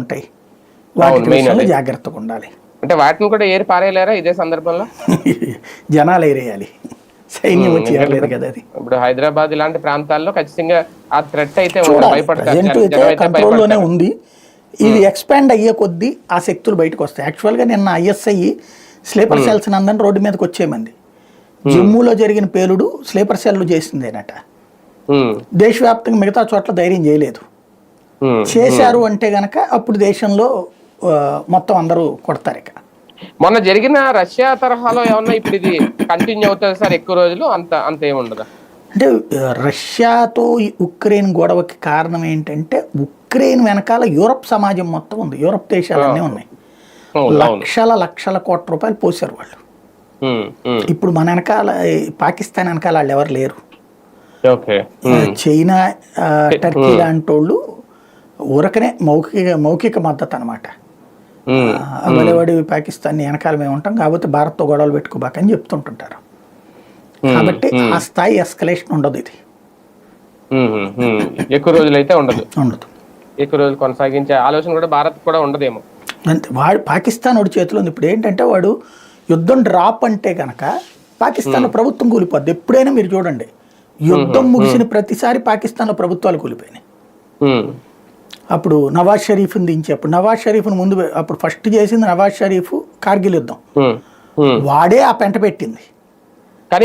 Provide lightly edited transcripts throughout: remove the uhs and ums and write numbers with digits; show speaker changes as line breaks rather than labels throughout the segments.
ఉంటాయి, వాటి విషయంలో జాగ్రత్తగా ఉండాలి.
అంటే వాటిని కూడా ఏరి పారేయలేరా ఇదే సందర్భంలో?
జనాలు ఏరేయాలి, సైన్యం వచ్చి ఏరలేదు కదా. అది
ఇప్పుడు హైదరాబాద్ ఇలాంటి ప్రాంతాల్లో ఖచ్చితంగా ఆ థ్రెట్ అయితే
కంట్రోల్లోనే ఉంది. ఇది ఎక్స్పాండ్ అయ్యే కొద్దీ ఆ శక్తులు బయటకు వస్తాయి. యాక్చువల్గా నిన్న ISI స్లీపర్ సెల్స్ అందరినీ రోడ్డు మీదకి వచ్చేమంది. జమ్మూలో జరిగిన పేలుడు స్లీపర్ సెల్ చేసిందేనట. దేశవ్యాప్తంగా మిగతా చోట్ల ధైర్యం చేయలేదు. చేశారు అంటే గనక అప్పుడు దేశంలో మొత్తం అందరూ కొడతారు. ఇక
మొన్న జరిగిన రష్యా తరహాలో ఏమన్నా ఇప్పుడు ఇది కంటిన్యూ అవుతుంది సార్ ఎక్కువ రోజులు? అంత ఏముండదా?
అంటే రష్యాతో ఉక్రెయిన్ గొడవకి కారణం ఏంటంటే ఉక్రెయిన్ వెనకాల యూరప్ సమాజం మొత్తం ఉంది, యూరప్ దేశాలన్నీ ఉన్నాయి. లక్షల కోట్ల రూపాయలు పోసారు వాళ్ళు. ఇప్పుడు మన వెనకాల పాకిస్తాన్ వెనకాల వాళ్ళు ఎవరు లేరు. చైనా, టర్కీ లాంటి వాళ్ళు ఊరకనే మౌఖిక మద్దతు అనమాట. అవలవాడి పాకిస్తాన్ వెనకాల మేము ఉంటాం కాబట్టి భారత్తో గొడవలు పెట్టుకోబాకని చెప్తుంటుంటారు. కాబట్టి ఆ స్థాయి ఎస్కలేషన్ ఉండదు. ఇది
ఎక్కువ రోజులు అయితే ఉండదు. ఎక్కువ రోజులు కొనసాగించే ఆలోచన కూడా భారత్ కూడా ఉండదేమో.
అంతే, వాడు పాకిస్తాన్ వాడి చేతిలో ఉంది. ఇప్పుడు ఏంటంటే వాడు యుద్ధం డ్రాప్ అంటే కనుక పాకిస్తాన్లో ప్రభుత్వం కూలిపోద్ది. ఎప్పుడైనా మీరు చూడండి, యుద్ధం ముగిసిన ప్రతిసారి పాకిస్తాన్లో ప్రభుత్వాలు కూలిపోయినాయి. అప్పుడు నవాజ్ షరీఫ్ని దించి, అప్పుడు నవాజ్ షరీఫ్ని ముందు అప్పుడు ఫస్ట్ చేసింది నవాజ్ షరీఫ్ కార్గిల్ యుద్ధం. వాడే ఆ పెంట పెట్టింది.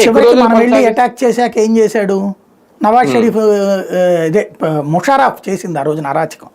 చివరికి మనం వెళ్ళి అటాక్ చేశాక ఏం చేశాడు నవాజ్ షరీఫ్? ఇదే ముషారఫ్ చేసింది ఆ రోజున అరాచకం.